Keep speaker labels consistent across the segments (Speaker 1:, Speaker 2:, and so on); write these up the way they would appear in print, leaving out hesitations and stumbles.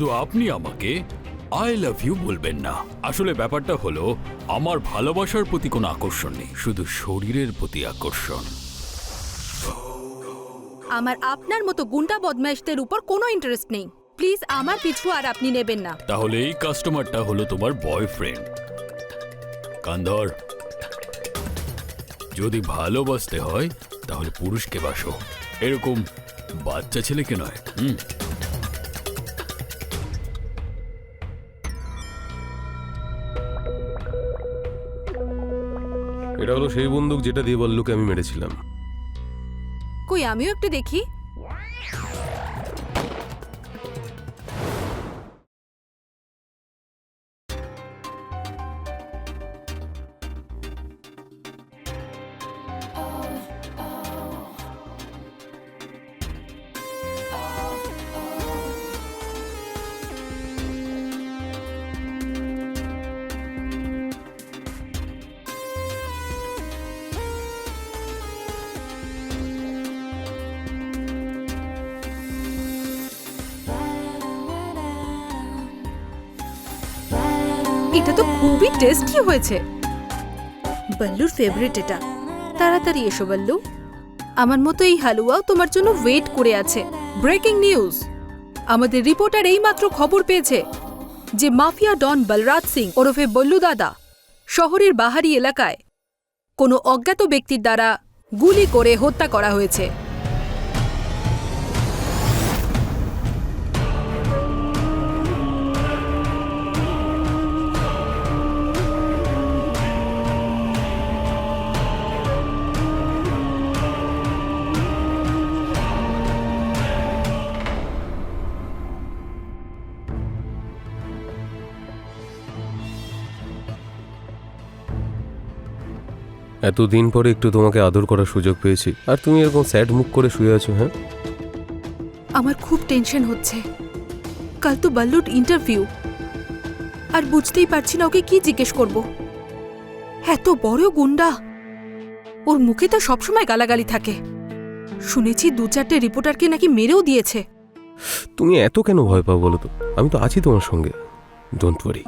Speaker 1: তো আপনি আমাকে আই লাভ ইউ বলবেন না। আসলে ব্যাপারটা হলো আমার ভালোবাসার প্রতি কোনো আকর্ষণ নেই, শুধু শরীরের প্রতি আকর্ষণ।
Speaker 2: আমার আপনার মতো গুন্ডা বদমাইশদের উপর কোনো ইন্টারেস্ট নেই। প্লিজ আমার পিছু আর আপনি নেবেন না।
Speaker 1: তাহলে এই কাস্টমারটা হলো তোমার বয়ফ্রেন্ড। কান্ধর, যদি ভালোবাসতে হয় তাহলে পুরুষকে বাসো, এরকম বাচ্চা ছেলেকে নয়।
Speaker 3: এটা হলো সেই বন্দুক যেটা দিয়ে বল্লুকে আমি মেরেছিলাম।
Speaker 2: কই আমিও একটু দেখি। এটা তো খুবই টেস্টি হয়েছে। বল্লুর ফেভারিট এটা। তাড়াতাড়ি এসো বল্লু, আমার মতো এই হালুয়াও তোমার জন্য ওয়েট করে আছে। ব্রেকিং নিউজ, আমাদের রিপোর্টার এইমাত্র খবর পেয়েছে যে মাফিয়া ডন বলরাজ সিং ওরফে বল্লু দাদা শহরের বাহারি এলাকায় কোনো অজ্ঞাত ব্যক্তির দ্বারা গুলি করে হত্যা করা হয়েছে।
Speaker 3: এতদিন পরে একটু তোমাকে আদর করার সুযোগ পেয়েছি, আর তুমি এরকম স্যাড মুখ করে শুয়ে আছো। হ্যাঁ,
Speaker 2: আমার খুব টেনশন হচ্ছে। কাল তো বল্লুর ইন্টারভিউ, আর বুঝতেই পারছি না ওকে কি জিজ্ঞেস করব। এত বড় গুন্ডা, ওর মুখে তো সবসময় গালাগালি থাকে। শুনেছি 2-4টে রিপোর্টারকে নাকি মেরেও দিয়েছে।
Speaker 3: তুমি এত কেন ভয় পাও বলো তো? আমি তো আছি তোমার সঙ্গে, ডোন্ট ওয়ারি।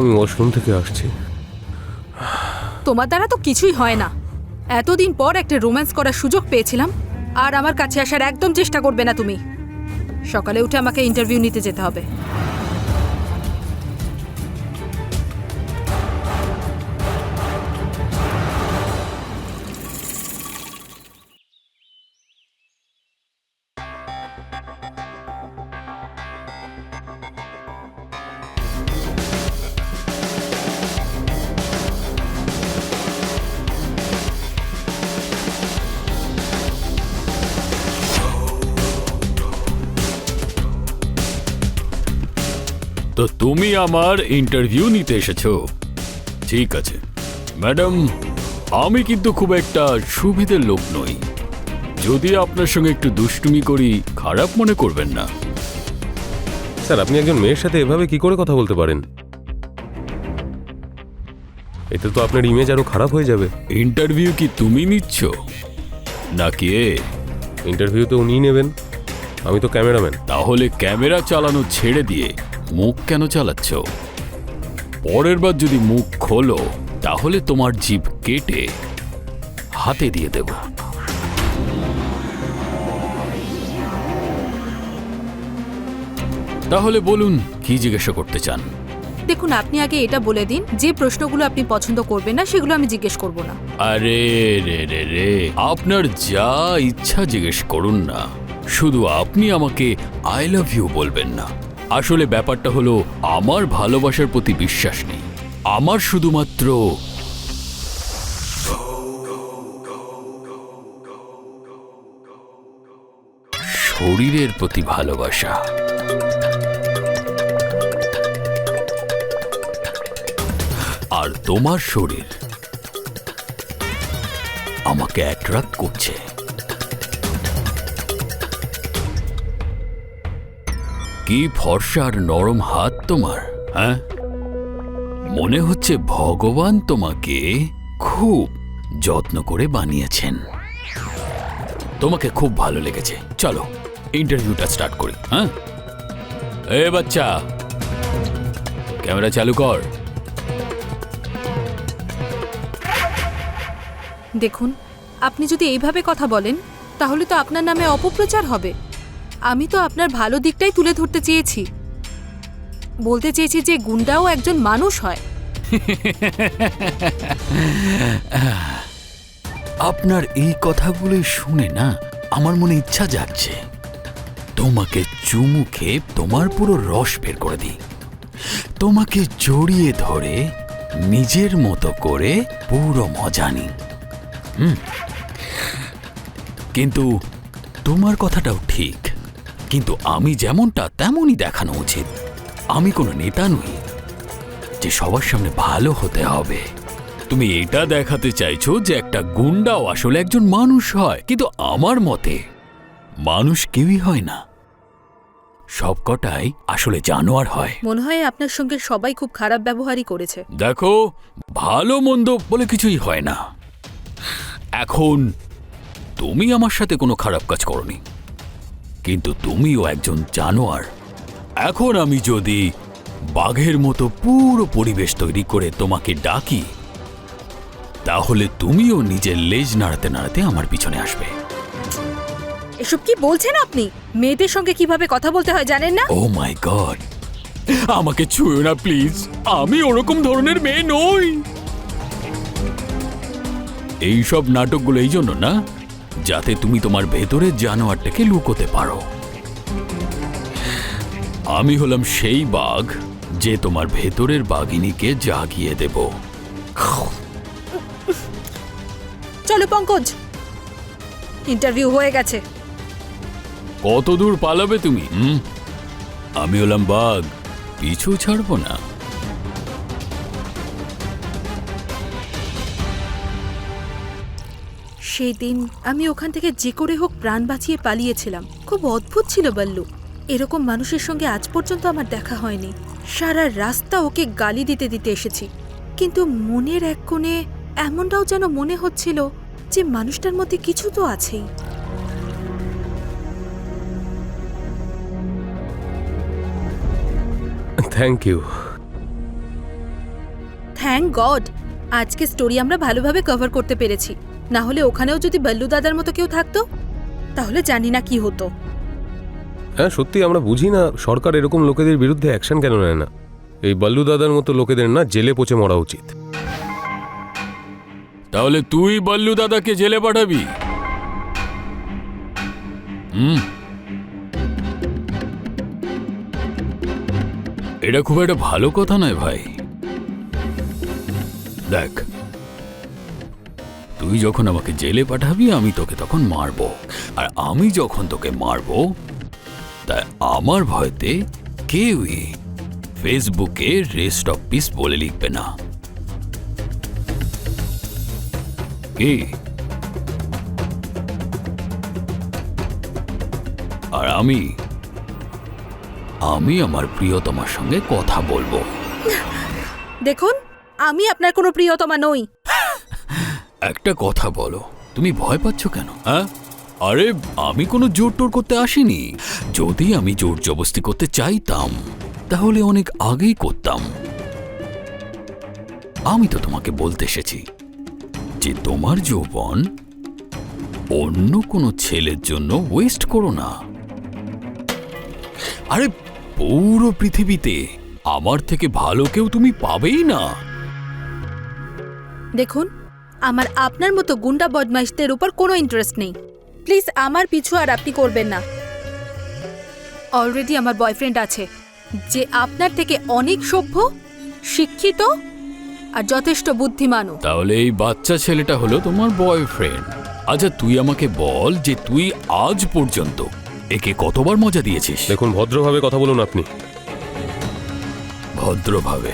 Speaker 3: আমি ওয়াশরুম থেকে আসছি।
Speaker 2: তোমার দ্বারা তো কিছুই হয় না। এতদিন পর একটা রোম্যান্স করার সুযোগ পেয়েছিলাম, আর আমার কাছে আসার একদম চেষ্টা করবে না তুমি। সকালে উঠে আমাকে ইন্টারভিউ নিতে যেতে হবে।
Speaker 1: তো তুমি আমার ইন্টারভিউ নিতে এসেছো? ঠিক আছে ম্যাডাম, আমি কিন্তু খুব একটা সুবিধের লোক নই। যদি আপনার সঙ্গে একটু দুষ্টুমি করি, খারাপ মনে করবেন না।
Speaker 3: স্যার, আপনি একজন মেয়ের সাথে এভাবে কি করে কথা বলতে পারেন? এতে তো আপনার ইমেজ আরো খারাপ হয়ে যাবে।
Speaker 1: ইন্টারভিউ কি তুমি নিচ্ছ নাকি এ?
Speaker 3: ইন্টারভিউ তো উনিই নেবেন, আমি তো ক্যামেরাম্যান।
Speaker 1: তাহলে ক্যামেরা চালানো ছেড়ে দিয়ে মুখ কেন চালাচ্ছ? পরের বার যদি মুখ খোলো তাহলে তোমার জিভ কেটে হাতে দিয়ে দেব। তাহলে বলুন কি জিজ্ঞাসা করতে চান?
Speaker 2: দেখুন, আপনি আগে এটা বলে দিন যে প্রশ্নগুলো আপনি পছন্দ করবেন না সেগুলো আমি জিজ্ঞেস করব না।
Speaker 1: আরে রে রে রে, আপনার যা ইচ্ছা জিজ্ঞেস করুন না, শুধু আপনি আমাকে আই লাভ ইউ বলবেন না। আসলে ব্যাপারটা হলো আমার ভালোবাসার প্রতি বিশ্বাস নেই, আমার শুধুমাত্র শরীরের প্রতি ভালোবাসা। আর তোমার শরীর আমাকে অ্যাট্রাক্ট করছে। কি ফর্সা আর নরম হাত তোমার, হ্যাঁ? মনে হচ্ছে ভগবান তোমাকে খুব যত্ন করে বানিয়েছেন। তোমাকে খুব ভালো লেগেছে। চলো ইন্টারভিউটা স্টার্ট করি। হ্যাঁ, এ বাচ্চা, ক্যামেরা চালু কর।
Speaker 2: দেখুন, আপনি যদি এইভাবে কথা বলেন তাহলে তো আপনার নামে অপপ্রচার হবে। আমি তো আপনার ভালো দিকটাই তুলে ধরতে চেয়েছি। বলতে চেয়েছি যে গুন্ডাও একজন মানুষ হয়।
Speaker 1: আপনার এই কথাগুলো শুনে না আমার মনে ইচ্ছা যাচ্ছে তোমাকে চুমু খেয়ে তোমার পুরো রস বের করে দিই, তোমাকে জড়িয়ে ধরে নিজের মতো করে পুরো মজা নিই। কিন্তু তোমার কথাটাও ঠিক, কিন্তু আমি যেমনটা তেমনই দেখানো উচিত। আমি কোনো নেতা নই যে সবার সামনে ভালো হতে হবে। তুমি এটা দেখাতে চাইছো যে একটা গুন্ডাও আসলে একজন মানুষ হয়, কিন্তু আমার মতে মানুষ কেউই হয় না, সবকটাই আসলে জানোয়ার হয়।
Speaker 2: মনে হয় আপনার সঙ্গে সবাই খুব খারাপ ব্যবহারই করেছে।
Speaker 1: দেখো, ভালো মন্দ বলে কিছুই হয় না। এখন তুমি আমার সাথে কোনো খারাপ কাজ করনি, কিন্তু তুমিও একজন জানোয়ার। এখন আমি যদি বাঘের মতো পুরো পরিবেশ তৈরি করে তোমাকে ডাকি, তাহলে তুমিও নিজের লেজ নাড়াতে নাড়াতে আমার পিছনে আসবে।
Speaker 2: এসব কি বলছেন আপনি? মেয়েদের সঙ্গে কিভাবে কথা বলতে হয় জানেন না?
Speaker 1: ও মাই গড, আমাকে ছুঁয়ো না প্লিজ, আমি ওরকম ধরনের মেয়ে নই। এইসব নাটকগুলো এই জন্য না, যাতে তুমি তোমার ভেতরের জানোয়ারটাকে লুকোতে পারো। আমি হলাম সেই বাঘ যে তোমার ভেতরের বাঘিনীকে জাগিয়ে দেব।
Speaker 2: চলো পঙ্কজ, ইন্টারভিউ হয়ে গেছে।
Speaker 1: কত দূর পালাবে তুমি? আমি হলাম বাঘ, পিছু ছাড়বো না।
Speaker 2: সেই দিন আমি ওখান থেকে যে করে হোক প্রাণ বাঁচিয়ে পালিয়েছিলাম। খুব অদ্ভুত ছিল বল্লু। এরকম মানুষের সঙ্গে আজ পর্যন্ত আমার দেখা হয়নি। সারা রাস্তা ওকে গালি দিতে দিতে এসেছি, কিন্তু মনের এক কোণে এমনটাও যেন মনে হচ্ছিল যে মানুষটার মধ্যে কিছু তো আছেই।
Speaker 3: Thank you.
Speaker 2: থ্যাংক গড আজকে স্টোরি আমরা ভালোভাবে কভার করতে পেরেছি। না হলে ওখানেও যদি বল্লু দাদার মতো কেউ থাকতো তাহলে জানি না কি হতো।
Speaker 3: হ্যাঁ, সত্যি আমরা বুঝি না সরকার এরকম লোকেদের বিরুদ্ধে অ্যাকশন কেন নেয় না। এই বল্লু দাদার মতো লোকেদের না জেলে পচে মরা উচিত।
Speaker 1: তাহলে তুই বল্লু দাদাকে জেলে পাঠাবি? এটা খুব একটা ভালো কথা নয় ভাই। দেখ, তুই যখন আমাকে জেলে পাঠাবি আমি তোকে তখন মারবো, আর আমি যখন তোকে মারবো তাই আমার ভয়তে কেউই ফেসবুকে রেস্ট অফ পিস বলে লিখবে না। কি? আর আমি আমার প্রিয়তমার সঙ্গে কথা বলবো।
Speaker 2: দেখুন, আমি আপনার কোনো প্রিয়তমা নই।
Speaker 1: একটা কথা বলো, তুমি ভয় পাচ্ছ কেন? হ্যাঁ, আরে আমি কোনো জোর টোর করতে আসিনি। যদি আমি জোর জবস্তি করতে চাইতাম তাহলে অনেক আগেই করতাম। আমি তো তোমাকে বলতে এসেছি যে তোমার যৌবন অন্য কোনো ছেলের জন্য ওয়েস্ট করো না। আরে পুরো পৃথিবীতে আমার থেকে ভালো কেউ তুমি পাবেই না।
Speaker 2: দেখুন, আমার আপনার মতো গুন্ডা বদমাইশদের উপর কোনো ইন্টারেস্ট নেই। প্লিজ আমার পিছু আর আপনি করবেন না। অলরেডি আমার বয়ফ্রেন্ড আছে যে আপনার থেকে অনেক সভ্য, শিক্ষিত আর যথেষ্ট বুদ্ধিমানও।
Speaker 1: তাহলে এই বাচ্চা ছেলেটা হলো তোমার বয়ফ্রেন্ড। আচ্ছা তুই আমাকে বল যে তুই আজ পর্যন্ত একে কতবার মজা দিয়েছিস?
Speaker 3: দেখুন, ভদ্রভাবে কথা বলুন আপনি।
Speaker 1: ভদ্রভাবে?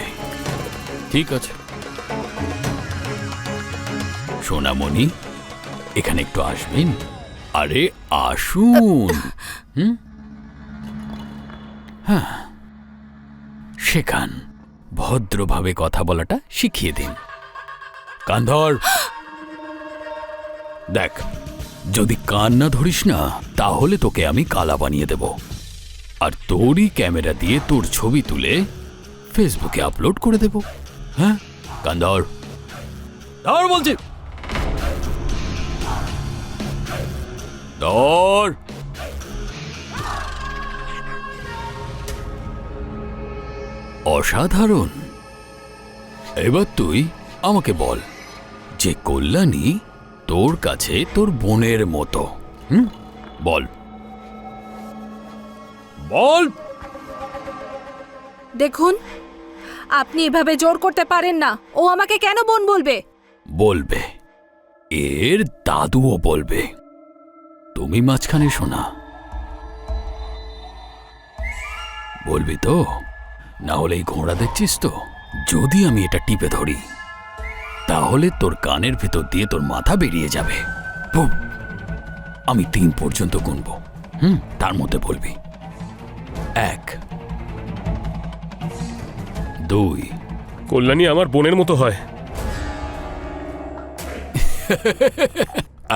Speaker 1: ঠিক আছে। সোনামণি, এখানে একটু আসবেন? আরে আসুন। হ্যাঁ, শেখান, ভদ্রভাবে কথা বলাটা শিখিয়ে দিন। কান ধর। দেখ, যদি কান না ধরিস না তাহলে তোকে আমি কালা বানিয়ে দেব, আর তোরই ক্যামেরা দিয়ে তোর ছবি তুলে ফেসবুকে আপলোড করে দেব। হ্যাঁ, কান ধর। ধর বলছি, ধর। অসাধারণ। এবার তুই আমাকে বল যে কল্যাণী তোর কাছে তোর বোনের মতো। বল বল।
Speaker 2: দেখুন, আপনি এভাবে জোর করতে পারেন না। ও আমাকে কেন বোন বলবে?
Speaker 1: বলবে, এর দাদুও বলবে। তুমি মাঝখানে শোনা। বলবি তো? না হলে এই ঘোড়া দেখছিস তো, যদি আমি এটা টিপে ধরি তাহলে তোর কানের ভেতর দিয়ে তোর মাথা বেরিয়ে যাবে। বুম! আমি 3 পর্যন্ত গুনব, তার মধ্যে বলবি 1, 2।
Speaker 3: কল্যাণী আমার বোনের মতো হয়।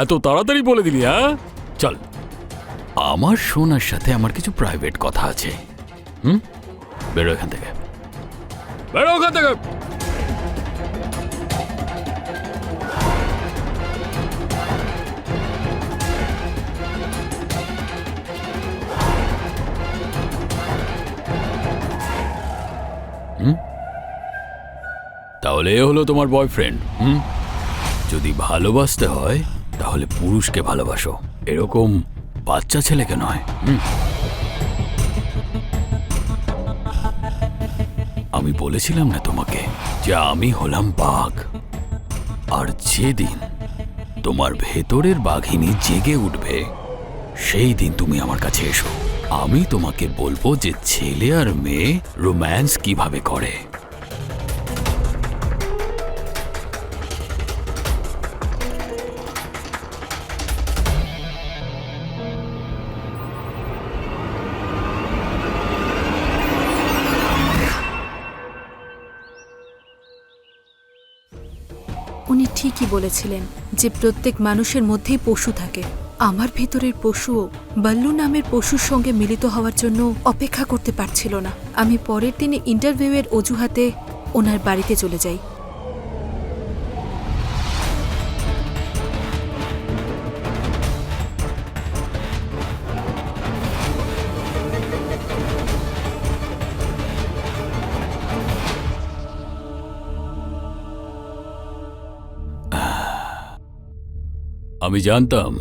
Speaker 1: এত তাড়াতাড়ি বলে দিলি? হ্যাঁ, চল। আমার সোনার সাথে আমার কিছু প্রাইভেট কথা আছে। বেরো এখান থেকে, বেরো ওখান থেকে। তাহলে এ হলো তোমার বয়ফ্রেন্ড। যদি ভালোবাসতে হয় তাহলে পুরুষকে ভালোবাসো, এরকম বাচ্চা ছেলেকে নয়। আমি বলেছিলাম না তোমাকে যে আমি হলাম বাঘ, আর যেদিন তোমার ভেতরের বাঘিনী জেগে উঠবে সেই দিন তুমি আমার কাছে এসো। আমি তোমাকে বলবো যে ছেলে আর মেয়ে রোম্যান্স কিভাবে করে।
Speaker 2: উনি ঠিকই বলেছিলেন যে প্রত্যেক মানুষের মধ্যেই পশু থাকে। আমার ভেতরের পশুও বল্লু নামের পশুর সঙ্গে মিলিত হওয়ার জন্য অপেক্ষা করতে পারছিল না। আমি পরের দিনে ইন্টারভিউয়ের অজুহাতে ওনার বাড়িতে চলে যাই।
Speaker 1: আমি জানতাম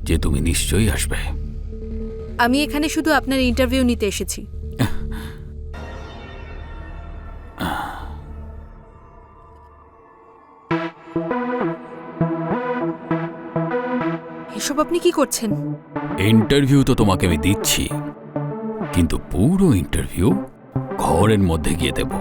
Speaker 1: যে তুমি নিশ্চয়ই আসবে।
Speaker 2: আমি এখানে শুধু আপনার ইন্টারভিউ নিতে এসেছি। এসব আপনি কি করছেন?
Speaker 1: ইন্টারভিউ তো তোমাকে আমি দিচ্ছি, কিন্তু পুরো ইন্টারভিউ ঘরের মধ্যে গিয়ে দেব।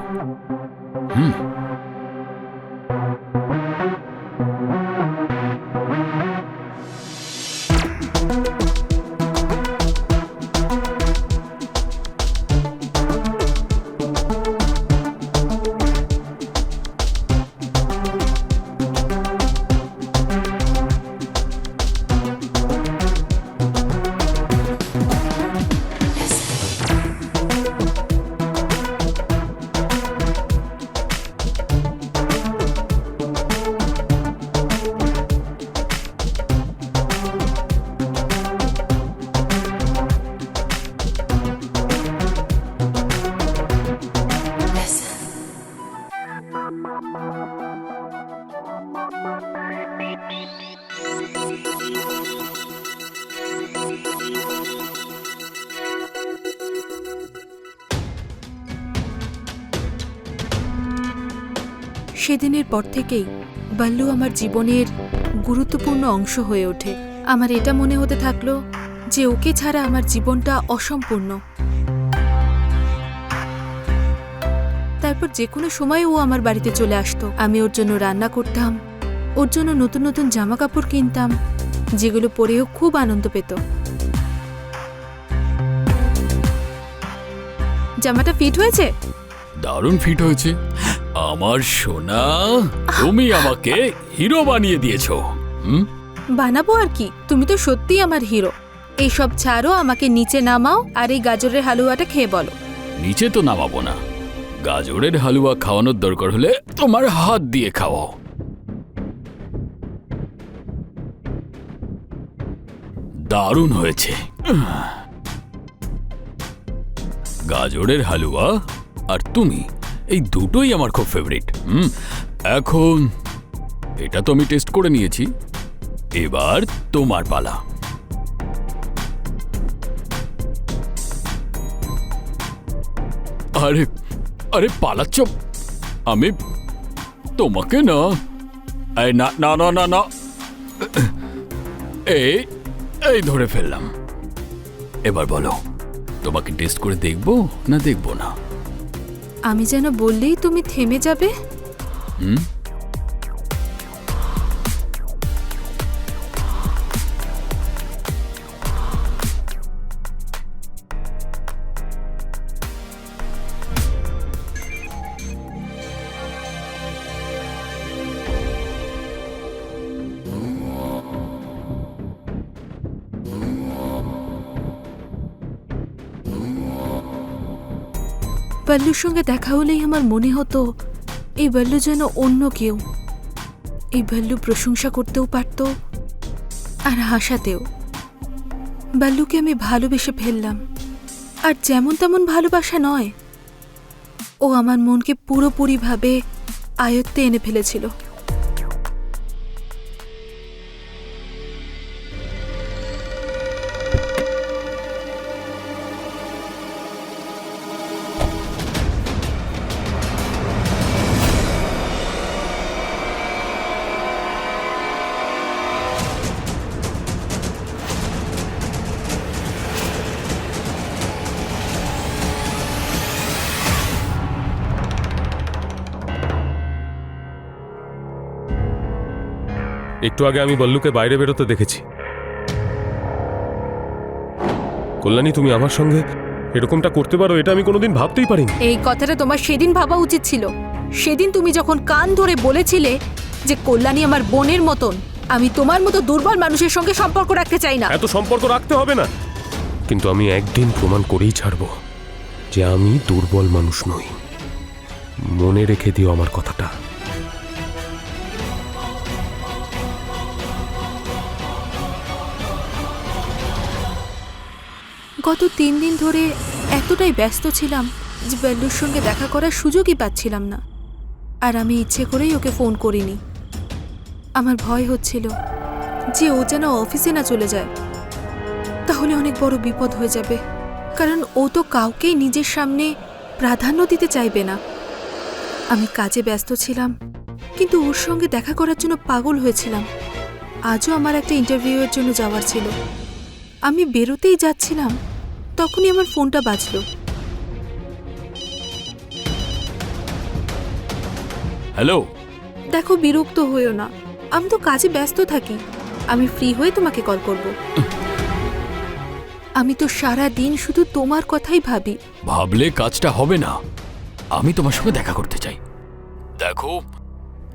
Speaker 2: সেদিনের পর থেকেই বল্লু আমার জীবনের গুরুত্বপূর্ণ অংশ হয়ে ওঠে। আমার এটা মনে হতে থাকলো যে ওকে ছাড়া আমার জীবনটা অসম্পূর্ণ। তারপর যে কোনো সময় ও আমার বাড়িতে চলে আসতো। আমি ওর জন্য রান্না করতাম, ওর জন্য নতুন নতুন জামা কাপড় কিনতাম, যেগুলো পরেও খুব আনন্দ পেত। জামাটা ফিট হয়েছে?
Speaker 1: দারুণ ফিট হয়েছে। আমার সোনা, তুমি আমাকে হিরো বানিয়ে দিয়েছো।
Speaker 2: বানাবো আর কি, তুমি তো সত্যিই আমার হিরো। এইসব ছাড়ো, আমাকে নিচে নামাও আর এই গাজরের হালুয়াটা খেয়ে বলো।
Speaker 1: নিচে তো নামাবো না, গাজরের হালুয়া খাওয়ানোর দরকার হলে তোমার হাত দিয়ে খাওয়াও। দারুণ হয়েছে। গাজরের হালুয়া আর তুমি, এই দুটোই আমার খুব ফেভারিট। এখন এটা তো আমি টেস্ট করে নিয়েছি, এবার তোমার পালা। আরে আরে পালাচ্ছ, আমি তোমাকে না, এই না না না না না, এই এই ধরে ফেললাম। এবার বলো, তোমাকে টেস্ট করে দেখবো না দেখবো না?
Speaker 2: আমি যেন বললেই তুমি থেমে যাবে। বল্লুর সঙ্গে দেখা হলেই আমার মনে হতো এই বল্লু যেন অন্য কেউ। এই বল্লু প্রশংসা করতেও পারত আর হাসাতেও। বল্লুকে আমি ভালোবেসে ফেললাম, আর যেমন তেমন ভালোবাসা নয়, ও আমার মনকে পুরোপুরিভাবে আয়ত্তে এনে ফেলেছিল।
Speaker 3: একটু আগে আমি বল্লুকে বাইরে বেরোতে দেখেছি। কল্যাণী, তুমি আমার সঙ্গে এরকমটা করতে পারো, এটা আমি কোনোদিন ভাবতেই পারিনি।
Speaker 2: এই কথাটা তোমার সেদিন ভাবা উচিত ছিল। সেদিন তুমি যখন কান ধরে বলেছিলে যে কল্যাণী আমার বোনের মতন, আমি তোমার মতো দুর্বল মানুষের সঙ্গে সম্পর্ক রাখতে চাই না।
Speaker 3: এত সম্পর্ক রাখতে হবে না, কিন্তু আমি একদিন প্রমাণ করেই ছাড়ব যে আমি দুর্বল মানুষ নই। মনে রেখে দিও আমার কথাটা।
Speaker 2: গত 3 দিন ধরে এতটাই ব্যস্ত ছিলাম যে বল্লুর সঙ্গে দেখা করার সুযোগই পাচ্ছিলাম না। আর আমি ইচ্ছে করেই ওকে ফোন করিনি। আমার ভয় হচ্ছিল যে ও যেন অফিসে না চলে যায়, তাহলে অনেক বড় বিপদ হয়ে যাবে। কারণ ও তো কাউকেই নিজের সামনে প্রাধান্য দিতে চাইবে না। আমি কাজে ব্যস্ত ছিলাম, কিন্তু ওর সঙ্গে দেখা করার জন্য পাগল হয়েছিলাম। আজও আমার একটা ইন্টারভিউয়ের জন্য যাওয়ার ছিল। আমি বেরোতেই যাচ্ছিলাম, তখনই আমার ফোনটা বাজলো।
Speaker 1: হ্যালো।
Speaker 2: দেখো, বিরক্ত হইও না, আমি তো কাজে ব্যস্ত থাকি। আমি ফ্রি হয়ে তোমাকে কল করব। আমি তো সারা দিন শুধু তোমার কথাই ভাবি।
Speaker 1: ভাবলে কাজটা হবে না। আমি তোমার সঙ্গে দেখা করতে চাই। দেখো,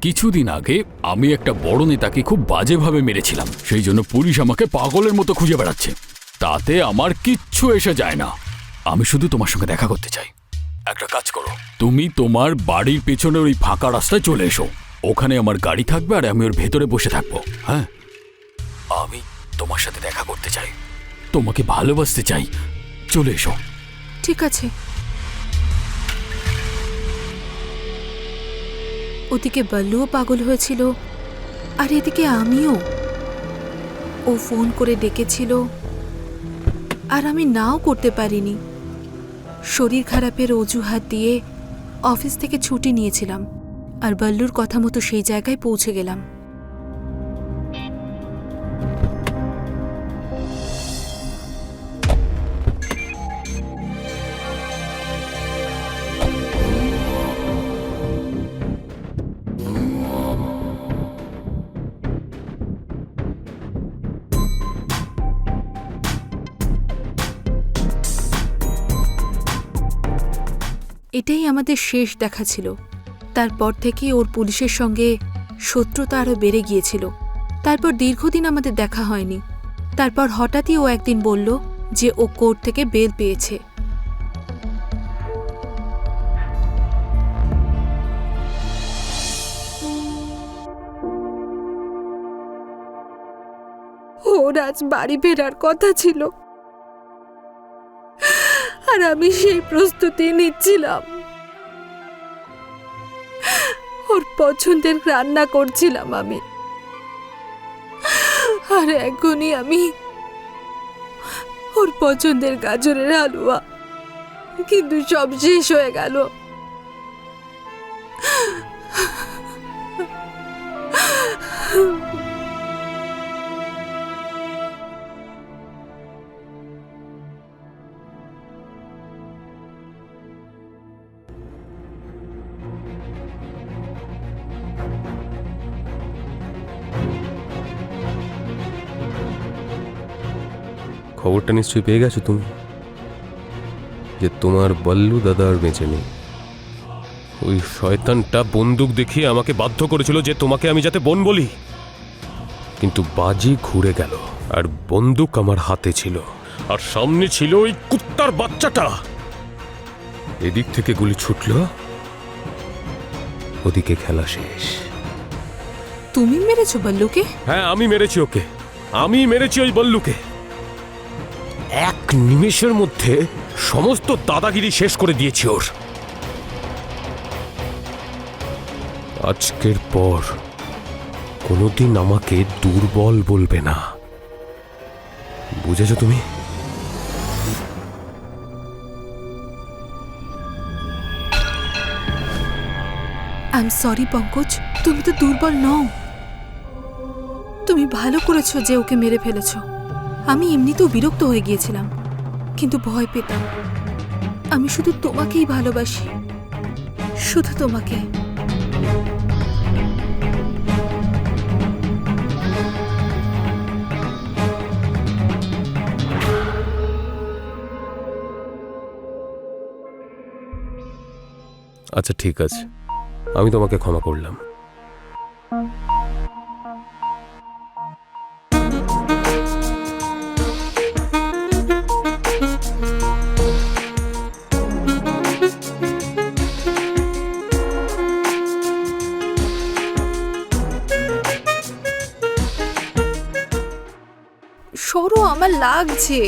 Speaker 1: কিছুদিন আগে আমি একটা বড় নেতাকে খুব বাজেভাবে মেরেছিলাম, সেই জন্য পুলিশ আমাকে পাগলের মতো খুঁজে বেড়াচ্ছে। তাতে আমার কিচ্ছু এসে যায় না। আমি শুধু তোমার সঙ্গে দেখা করতে চাই। একটা কাজ করো, তুমি তোমার বাড়ির পেছনের ওই ফাঁকা রাস্তায় চলে এসো। ওখানে আমার গাড়ি থাকবে আর আমি ওর ভেতরে বসে থাকবো। হ্যাঁ, আমি তোমার সাথে দেখা করতে চাই, তোমাকে ভালোবাসতে চাই। চলে এসো।
Speaker 2: ঠিক আছে। ওদিকে বল্লুও পাগল হয়েছিল, আর এদিকে আমিও। ও ফোন করে ডেকেছিল, আর আমি নাও করতে পারিনি। শরীর খারাপের অজুহাত দিয়ে অফিস থেকে ছুটি নিয়েছিলাম, আর বল্লুর কথা মতো সেই জায়গায় পৌঁছে গেলাম। এটাই আমাদের শেষ দেখা ছিল। তারপর থেকে ওর পুলিশের সঙ্গে শত্রুতা আরও বেড়ে গিয়েছিল। তারপর দীর্ঘদিন আমাদের দেখা হয়নি। তারপর হঠাৎই ও একদিন বলল যে ও কোর্ট থেকে বেল পেয়েছে। ওর আজ বাড়ি ফেরার কথা ছিল, আর আমি সেই প্রস্তুতি নিচ্ছিলাম। ওর পছন্দের রান্না করছিলাম আমি, আর এখনই আমি ওর পছন্দের গাজরের হালুয়া, কিন্তু সব শেষ হয়ে গেল।
Speaker 3: খবরটা নিশ্চয়ই পেয়ে গেছো তুমি, যে তোমার বল্লু দাদা আর বেঁচে নেই। ওই শয়তানটা বন্দুক দেখিয়ে আমাকে বাধ্য করেছিল যে তোমাকে আমি যাতে বোন বলি, কিন্তু বাজি ঘুরে গেল আর বন্দুক আমার হাতে ছিল, আর সামনে ছিল ওই কুত্তার বাচ্চাটা। এদিক থেকে গুলি ছুটল, ওদিকে খেলা শেষ।
Speaker 2: তুমি মেরেছো বল্লুকে?
Speaker 3: হ্যাঁ, আমি মেরেছি ওকে, আমি মেরেছি ওই বল্লুকে। এক নিমেষের মধ্যে সমস্ত দাদাগিরি শেষ করে দিয়েছি ওর। আজকের পর কোনোদিন আমাকে দুর্বল বলবে না, বুঝেছো তুমি?
Speaker 2: আই এম সরি পঙ্কজ, তুমি তো দুর্বল নও। তুমি ভালো করেছো যে ওকে মেরে ফেলেছো। আমি এমনিতেও বিরক্ত হয়ে গিয়েছিলাম, কিন্তু ভয় পেতাম। আমি শুধু তোমাকেই ভালোবাসি, শুধু তোমাকে।
Speaker 3: আচ্ছা ঠিক আছে, আমি তোমাকে ক্ষমা করলাম।
Speaker 2: সরো, আমার লাগছে।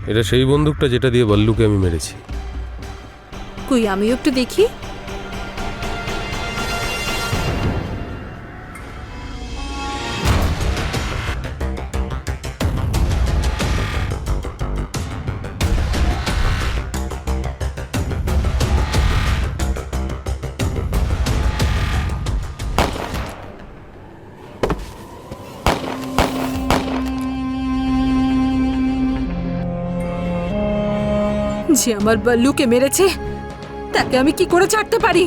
Speaker 3: এটা সেই বন্দুকটা যেটা দিয়ে বল্লুকে আমি মেরেছি।
Speaker 2: কই, আমিও একটু দেখি। যে আমার বল্লুকে মেরেছে তাকে আমি কি করে ছাড়তে পারি?